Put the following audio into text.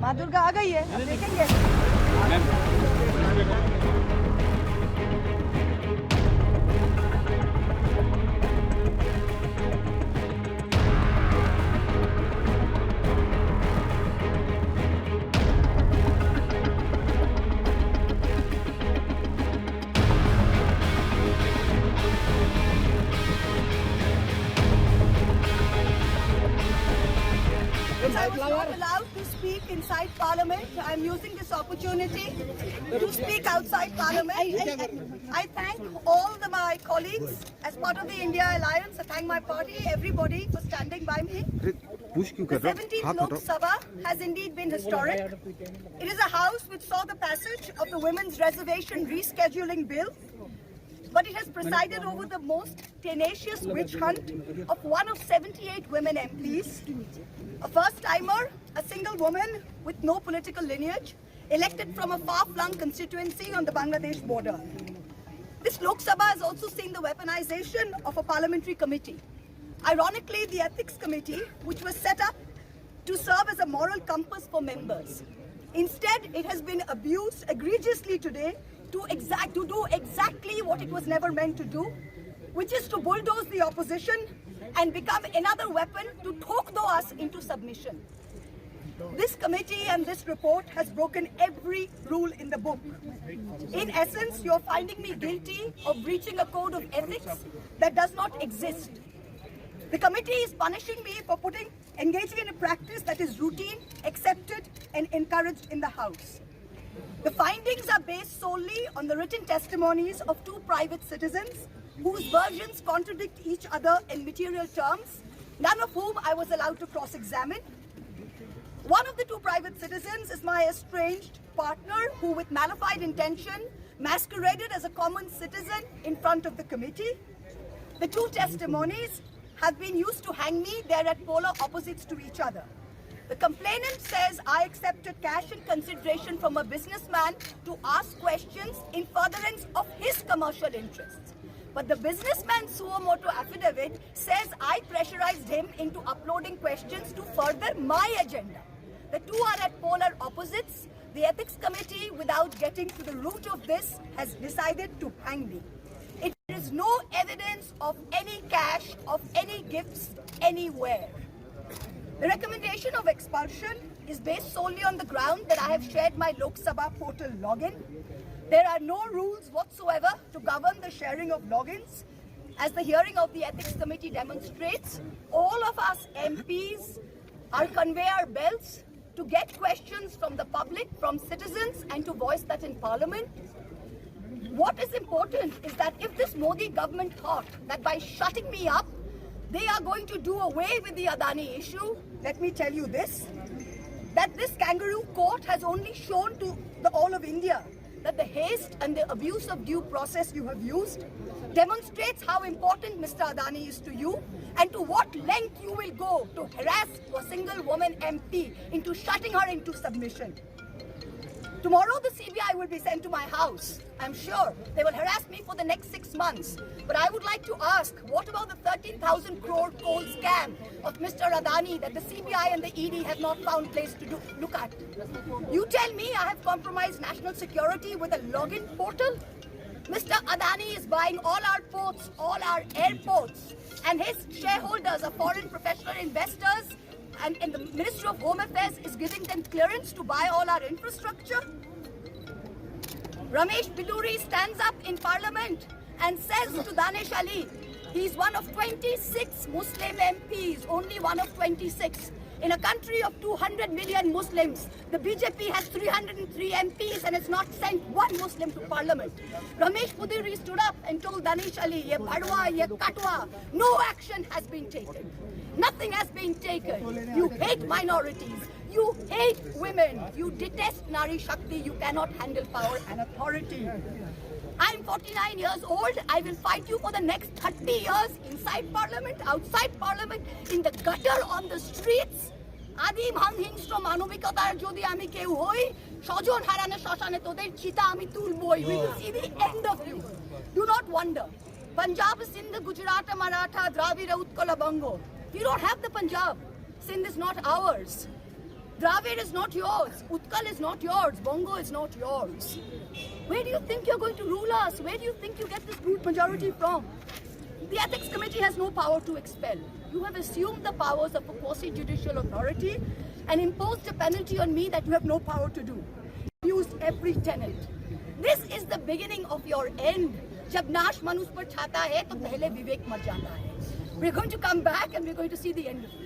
माँ दुर्गा आ गई है, अब देखेंगे। I was not allowed to speak inside Parliament. I am using this opportunity to speak outside Parliament. I thank all my colleagues as part of the India Alliance. I thank my party, everybody for standing by me. The 17th Lok Sabha has indeed been historic. It is a house which saw the passage of the Women's Reservation Rescheduling Bill, but it has presided over the most tenacious witch hunt of one of 78 women MPs, a first-timer, a single woman with no political lineage, elected from a far-flung constituency on the Bangladesh border. This Lok Sabha has also seen the weaponization of a parliamentary committee. Ironically, the Ethics Committee, which was set up to serve as a moral compass for members. Instead, it has been abused egregiously today to do exactly what it was never meant to do, which is to bulldoze the opposition and become another weapon to talk us into submission. This committee and this report has broken every rule in the book. In essence, you're finding me guilty of breaching a code of ethics that does not exist. The committee is punishing me for engaging in a practice that is routine, accepted, and encouraged in the House. The findings are based solely on the written testimonies of two private citizens whose versions contradict each other in material terms, none of whom I was allowed to cross-examine. One of the two private citizens is my estranged partner who, with malified intention, masqueraded as a common citizen in front of the committee. The two testimonies have been used to hang me. They're at polar opposites to each other. The complainant says I accepted cash in consideration from a businessman to ask questions in furtherance of his commercial interests. But the businessman's suo motu affidavit says I pressurized him into uploading questions to further my agenda. The two are at polar opposites. The Ethics Committee, without getting to the root of this, has decided to hang me. It is no evidence of any cash, of any gifts, anywhere. The recommendation of expulsion is based solely on the ground that I have shared my Lok Sabha portal login. There are no rules whatsoever to govern the sharing of logins. As the hearing of the Ethics Committee demonstrates, all of us MPs are conveyor belts to get questions from the public, from citizens, and to voice that in Parliament. What is important is that if this Modi government thought that by shutting me up, they are going to do away with the Adani issue, let me tell you this, that this kangaroo court has only shown to all of India that the haste and the abuse of due process you have used demonstrates how important Mr. Adani is to you and to what length you will go to harass a single woman MP into shutting her into submission. Tomorrow the CBI will be sent to my house. I'm sure they will harass me for the next 6 months. But I would like to ask, what about the 13,000 crore coal scam of Mr. Adani that the CBI and the ED have not found place to look at? You tell me I have compromised national security with a login portal? Mr. Adani is buying all our ports, all our airports, and his shareholders are foreign professional investors, and the Ministry of Home Affairs is giving them clearance to buy all our infrastructure. Ramesh Biduri stands up in Parliament and says to Danish Ali, he's one of 26 Muslim MPs, only one of 26. In a country of 200 million Muslims, the BJP has 303 MPs and has not sent one Muslim to Parliament. Ramesh Biduri stood up and told Danish Ali, ye bhadwa, ye katwa, no action has been taken. Nothing has been taken. You hate minorities. You hate women. You detest Nari Shakti. You cannot handle power and authority. I'm 49 years old. I will fight you for the next 30 years inside Parliament, outside Parliament, in the gutter, on the streets. Adim Hanghingstra Manobikatar Jodi Ami Keu Hoi, Shojon Harane Shoshane Toder Chita Ami Tulboi. We will see the end of you. Do not wonder. Punjab, Sindh, Gujarat, Maratha, Dravida, Utkala, Bango. We don't have the Punjab. Sindh is not ours. Dravid is not yours. Utkal is not yours. Bongo is not yours. Where do you think you're going to rule us? Where do you think you get this brute majority from? The Ethics Committee has no power to expel. You have assumed the powers of a quasi-judicial authority and imposed a penalty on me that you have no power to do. You used every tenet. This is the beginning of your end. जब नाश मनुष्य पर छाता है तो पहले विवेक मर जाता है. We're going to come back and we're going to see the end of it.